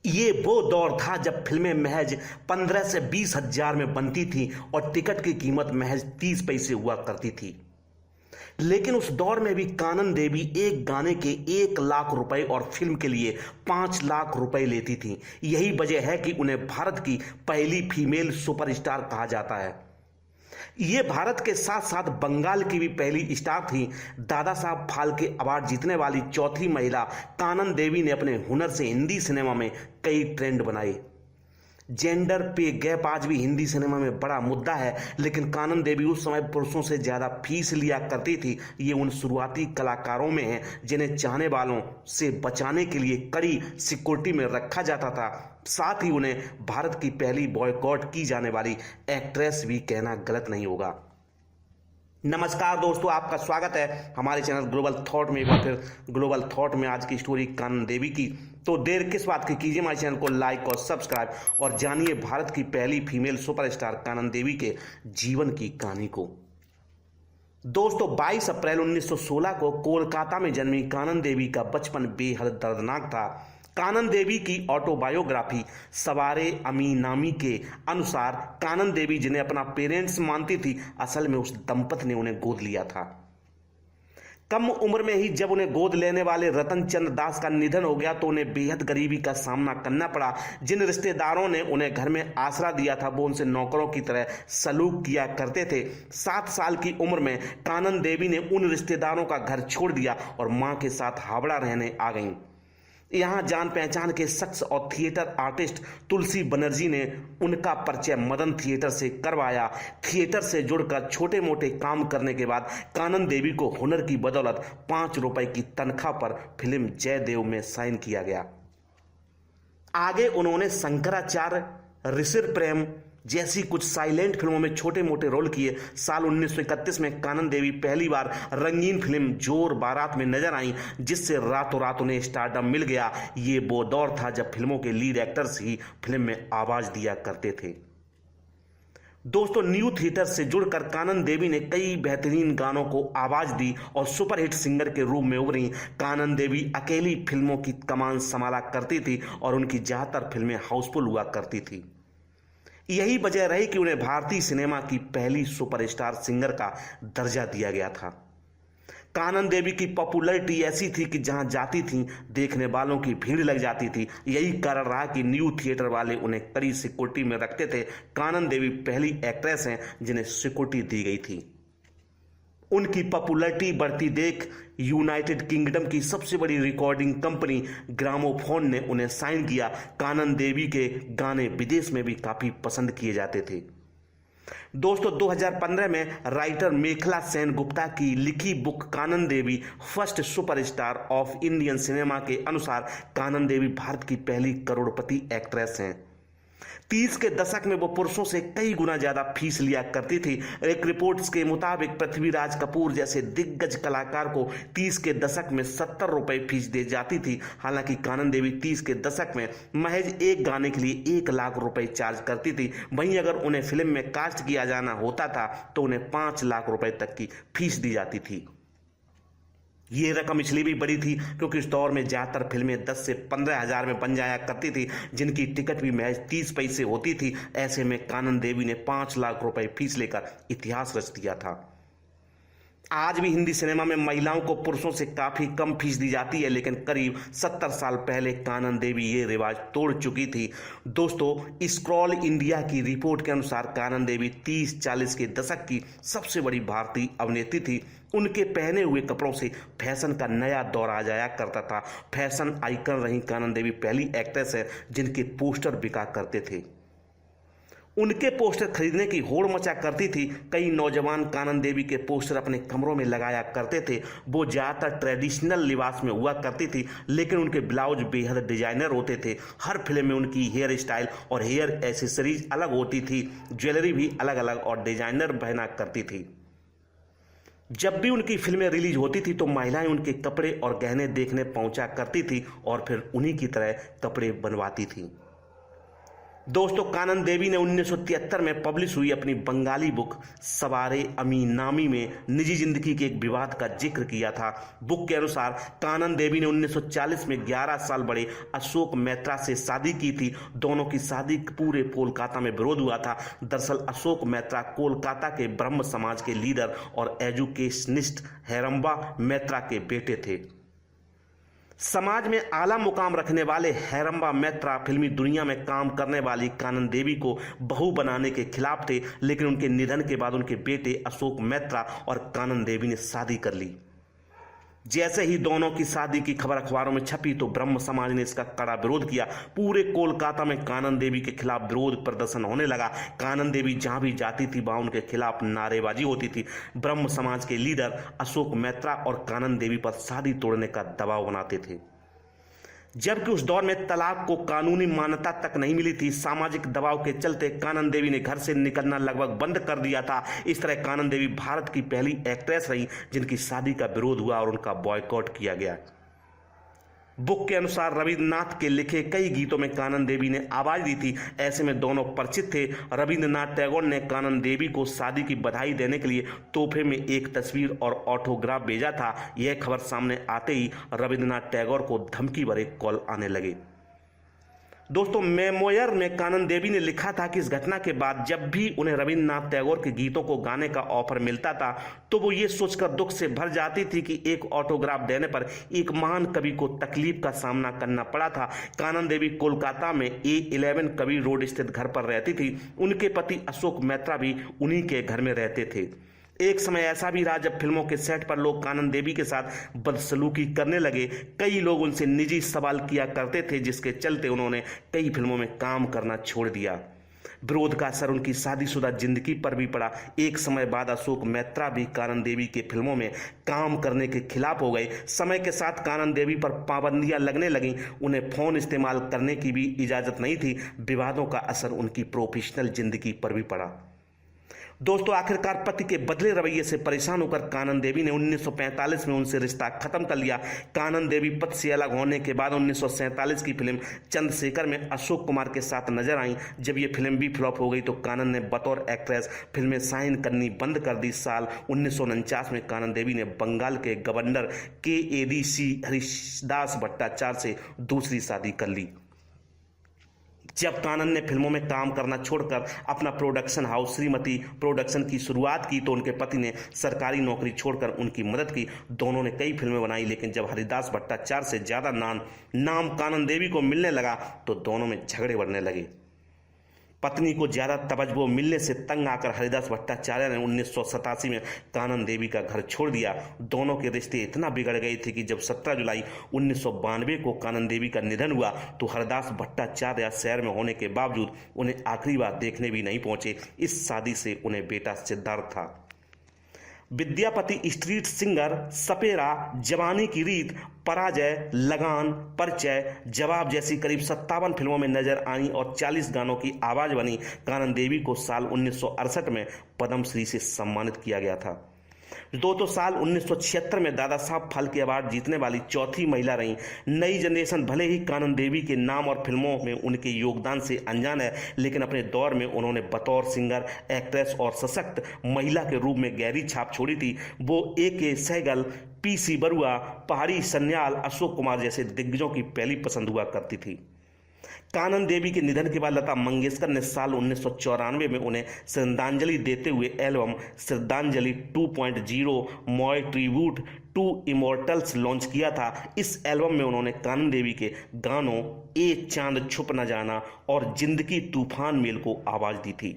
ये वो दौर था जब फिल्में महज 15 से 20 हजार में बनती थी और टिकट की कीमत महज 30 पैसे हुआ करती थी। लेकिन उस दौर में भी कानन देवी एक गाने के 1 लाख रुपए और फिल्म के लिए 5 लाख रुपए लेती थी। यही वजह है कि उन्हें भारत की पहली फीमेल सुपरस्टार कहा जाता है। ये भारत के साथ साथ बंगाल की भी पहली स्टार थी। दादा साहब फाल्के अवार्ड जीतने वाली चौथी महिला कानन देवी ने अपने हुनर से हिंदी सिनेमा में कई ट्रेंड बनाए। जेंडर पे गैप आज भी हिंदी सिनेमा में बड़ा मुद्दा है, लेकिन कानन देवी उस समय पुरुषों से ज्यादा फीस लिया करती थी। ये उन शुरुआती कलाकारों में है जिन्हें चाहने वालों से बचाने के लिए कड़ी सिक्योरिटी में रखा जाता था। साथ ही उन्हें भारत की पहली बॉयकॉट की जाने वाली एक्ट्रेस भी कहना गलत नहीं होगा। नमस्कार दोस्तों, आपका स्वागत है हमारे चैनल ग्लोबल थॉट में। एक बार फिर ग्लोबल थॉट में आज की स्टोरी कानन देवी की। तो देर किस बात की, कीजिए हमारे चैनल को लाइक और सब्सक्राइब और जानिए भारत की पहली फीमेल सुपरस्टार कानन देवी के जीवन की कहानी को। दोस्तों, 22 अप्रैल 1916 को कोलकाता में जन्मी कानन देवी का बचपन बेहद दर्दनाक था। कानन देवी की ऑटोबायोग्राफी सवारे अमी नामी के अनुसार कानन देवी जिन्हें अपना पेरेंट्स मानती थी, असल में उस दंपति ने उन्हें गोद लिया था। कम उम्र में ही जब उन्हें गोद लेने वाले रतन चंद्र दास का निधन हो गया तो उन्हें बेहद गरीबी का सामना करना पड़ा। जिन रिश्तेदारों ने उन्हें घर में आसरा दिया था वो उनसे नौकरों की तरह सलूक किया करते थे। 7 साल की उम्र में कानन देवी ने उन रिश्तेदारों का घर छोड़ दिया और मां के साथ हावड़ा रहने आ गईं। यहाँ जान पहचान के शख्स और थिएटर आर्टिस्ट तुलसी बनर्जी ने उनका परिचय मदन थिएटर से करवाया। थिएटर से जुड़कर छोटे मोटे काम करने के बाद कानन देवी को हुनर की बदौलत 5 रुपए की तनख्वाह पर फिल्म जयदेव में साइन किया गया। आगे उन्होंने शंकराचार्य, ऋषि प्रेम जैसी कुछ साइलेंट फिल्मों में छोटे मोटे रोल किए। साल 1931 में कानन देवी पहली बार रंगीन फिल्म जोर बारात में नजर आई, जिससे रातों रात उन्हें स्टारडम मिल गया। ये वो दौर था जब फिल्मों के लीड एक्टर्स ही फिल्म में आवाज दिया करते थे। दोस्तों, न्यू थिएटर से जुड़कर कानन देवी ने कई बेहतरीन गानों को आवाज दी और सुपरहिट सिंगर के रूप में उभरी। कानन देवी अकेली फिल्मों की कमान संभाला करती थी और उनकी ज्यादातर फिल्में हाउसफुल हुआ करती थी। यही वजह रही कि उन्हें भारतीय सिनेमा की पहली सुपरस्टार सिंगर का दर्जा दिया गया था। कानन देवी की पॉपुलैरिटी ऐसी थी कि जहां जाती थी देखने वालों की भीड़ लग जाती थी। यही कारण रहा कि न्यू थिएटर वाले उन्हें कड़ी सिक्योरिटी में रखते थे। कानन देवी पहली एक्ट्रेस हैं जिन्हें सिक्योरिटी दी गई थी। उनकी पॉपुलैरिटी बढ़ती देख यूनाइटेड किंगडम की सबसे बड़ी रिकॉर्डिंग कंपनी ग्रामोफोन ने उन्हें साइन किया। कानन देवी के गाने विदेश में भी काफी पसंद किए जाते थे। दोस्तों, 2015 में राइटर मेखला सेन गुप्ता की लिखी book Kanan Devi first superstar of Indian cinema के अनुसार कानन देवी भारत की पहली करोड़पति एक्ट्रेस हैं। 30 के दशक में वो पुरुषों से कई गुना ज्यादा फीस लिया करती थी। एक रिपोर्ट्स के मुताबिक पृथ्वीराज कपूर जैसे दिग्गज कलाकार को 30 के दशक में 70 रुपए फीस दी जाती थी। हालांकि कानन देवी 30 के दशक में महज एक गाने के लिए 1 लाख रुपए चार्ज करती थी। वहीं अगर उन्हें फिल्म में कास्ट किया जाना होता था तो उन्हें 5 लाख रुपए तक की फीस दी जाती थी। ये रकम इसलिए भी बड़ी थी क्योंकि उस दौर में ज्यादातर फिल्में 10 से 15 हजार में बन जाया करती थी, जिनकी टिकट भी महज 30 पैसे होती थी। ऐसे में कानन देवी ने 5 लाख रुपए फीस लेकर इतिहास रच दिया था। आज भी हिंदी सिनेमा में महिलाओं को पुरुषों से काफी कम फीस दी जाती है, लेकिन करीब 70 साल पहले कानन देवी ये रिवाज तोड़ चुकी थी। दोस्तों, स्क्रॉल इंडिया की रिपोर्ट के अनुसार कानन देवी 30-40 के दशक की सबसे बड़ी भारतीय अभिनेत्री थी। उनके पहने हुए कपड़ों से फैशन का नया दौर आ जाया करता था। फैशन आइकन रही कानन देवी पहली एक्ट्रेस है जिनके पोस्टर बिका करते थे। उनके पोस्टर खरीदने की होड़ मचा करती थी। कई नौजवान कानन देवी के पोस्टर अपने कमरों में लगाया करते थे। वो ज्यादातर ट्रेडिशनल लिबास में हुआ करती थी, लेकिन उनके ब्लाउज बेहद डिजाइनर होते थे। हर फिल्म में उनकी हेयर स्टाइल और हेयर एसेसरीज अलग होती थी। ज्वेलरी भी अलग अलग और डिजाइनर पहना करती थी। जब भी उनकी फिल्में रिलीज होती थी तो महिलाएं उनके कपड़े और गहने देखने पहुंचा करती थी और फिर उन्हीं की तरह कपड़े बनवाती थी। दोस्तों, कानन देवी ने 1973 में पब्लिश हुई अपनी बंगाली बुक सवारे अमी नामी में निजी जिंदगी के एक विवाद का जिक्र किया था। बुक के अनुसार कानन देवी ने 1940 में 11 साल बड़े अशोक मैत्रा से शादी की थी। दोनों की शादी पूरे कोलकाता में विरोध हुआ था। दरअसल अशोक मैत्रा कोलकाता के ब्रह्म समाज के लीडर और एजुकेशनिस्ट हेरंबा मैत्रा के बेटे थे। समाज में आला मुकाम रखने वाले हेरंबा मैत्रा फिल्मी दुनिया में काम करने वाली कानन देवी को बहू बनाने के खिलाफ थे, लेकिन उनके निधन के बाद उनके बेटे अशोक मैत्रा और कानन देवी ने शादी कर ली। जैसे ही दोनों की शादी की खबर अखबारों में छपी तो ब्रह्म समाज ने इसका कड़ा विरोध किया। पूरे कोलकाता में कानन देवी के खिलाफ विरोध प्रदर्शन होने लगा। कानन देवी जहां भी जाती थी वहां उनके खिलाफ नारेबाजी होती थी। ब्रह्म समाज के लीडर अशोक मैत्रा और कानन देवी पर शादी तोड़ने का दबाव बनाते थे, जबकि उस दौर में तलाक को कानूनी मान्यता तक नहीं मिली थी। सामाजिक दबाव के चलते कानन देवी ने घर से निकलना लगभग बंद कर दिया था। इस तरह कानन देवी भारत की पहली एक्ट्रेस रही जिनकी शादी का विरोध हुआ और उनका बॉयकॉट किया गया। बुक के अनुसार रविंद्रनाथ के लिखे कई गीतों में कानन देवी ने आवाज दी थी। ऐसे में दोनों परिचित थे। रविंद्रनाथ टैगोर ने कानन देवी को शादी की बधाई देने के लिए तोहफे में एक तस्वीर और ऑटोग्राफ भेजा था। यह खबर सामने आते ही रविंद्रनाथ टैगोर को धमकी भरे कॉल आने लगे। दोस्तों, मेमोयर में कानन देवी ने लिखा था कि इस घटना के बाद जब भी उन्हें रविंद्रनाथ टैगोर के गीतों को गाने का ऑफर मिलता था तो वो ये सोचकर दुख से भर जाती थी कि एक ऑटोग्राफ देने पर एक महान कवि को तकलीफ का सामना करना पड़ा था। कानन देवी कोलकाता में A11 कबीर रोड स्थित घर पर रहती थी। उनके पति अशोक मैत्रा भी उन्हीं के घर में रहते थे। एक समय ऐसा भी रहा जब फिल्मों के सेट पर लोग कानन देवी के साथ बदसलूकी करने लगे। कई लोग उनसे निजी सवाल किया करते थे, जिसके चलते उन्होंने कई फिल्मों में काम करना छोड़ दिया। विरोध का असर उनकी शादीशुदा जिंदगी पर भी पड़ा। एक समय बाद अशोक मैत्रा भी कानन देवी के फिल्मों में काम करने के खिलाफ हो गए। समय के साथ कानन देवी पर पाबंदियां लगने लगीं। उन्हें फोन इस्तेमाल करने की भी इजाजत नहीं थी। विवादों का असर उनकी प्रोफेशनल जिंदगी पर भी पड़ा। दोस्तों, आखिरकार पति के बदले रवैये से परेशान होकर कानन देवी ने 1945 में उनसे रिश्ता खत्म कर लिया। कानन देवी पति से अलग होने के बाद 1947 की फिल्म चंद्रशेखर में अशोक कुमार के साथ नजर आई। जब ये फिल्म भी फ्लॉप हो गई तो कानन ने बतौर एक्ट्रेस फिल्में साइन करनी बंद कर दी। साल 1949 में कानन देवी ने बंगाल के गवर्नर KADC हरिदास भट्टाचार्य से दूसरी शादी कर ली। जब कानन ने फिल्मों में काम करना छोड़कर अपना प्रोडक्शन हाउस श्रीमती प्रोडक्शन की शुरुआत की तो उनके पति ने सरकारी नौकरी छोड़कर उनकी मदद की। दोनों ने कई फिल्में बनाई, लेकिन जब हरिदास भट्टाचार्य से ज्यादा नाम कानन देवी को मिलने लगा तो दोनों में झगड़े बढ़ने लगे। पत्नी को ज्यादा तवज्जो मिलने से तंग आकर हरिदास भट्टाचार्य ने 1987 में कानन देवी का घर छोड़ दिया। दोनों के रिश्ते इतना बिगड़ गए थे कि जब 17 जुलाई 1992 को कानन देवी का निधन हुआ तो हरिदास भट्टाचार्य शहर में होने के बावजूद उन्हें आखिरी बार देखने भी नहीं पहुंचे। इस शादी से उन्हें बेटा सिद्धार्थ था। विद्यापति, स्ट्रीट सिंगर, सपेरा, जवानी की रीत, पराजय, लगान, परिचय, जवाब जैसी करीब 57 फिल्मों में नजर आई और 40 गानों की आवाज बनी। कानन देवी को साल 1968 में पद्मश्री से सम्मानित किया गया था। दोस्तों, साल 1976 में दादा साहब फाल्के अवार्ड जीतने वाली चौथी महिला रहीं। नई जनरेशन भले ही कानन देवी के नाम और फिल्मों में उनके योगदान से अनजान है, लेकिन अपने दौर में उन्होंने बतौर सिंगर, एक्ट्रेस और सशक्त महिला के रूप में गहरी छाप छोड़ी थी। वो AK सहगल, PC बरुआ, पहाड़ी सन्याल, अशोक कुमार जैसे दिग्गजों की पहली पसंद हुआ करती थी। कानन देवी के निधन के बाद लता मंगेशकर ने साल 1994 में उन्हें श्रद्धांजलि देते हुए एल्बम श्रद्धांजलि 2.0 मॉय ट्रिब्यूट टू इमोर्टल्स लॉन्च किया था। इस एल्बम में उन्होंने कानन देवी के गानों ए चांद छुप न जाना और जिंदगी तूफान मेल को आवाज दी थी।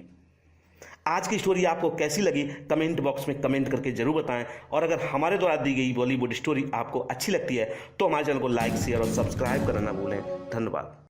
आज की स्टोरी आपको कैसी लगी कमेंट बॉक्स में कमेंट करके जरूर बताएं, और अगर हमारे द्वारा दी गई बॉलीवुड स्टोरी आपको अच्छी लगती है तो हमारे चैनल को लाइक, शेयर और सब्सक्राइब करना ना भूलें। धन्यवाद।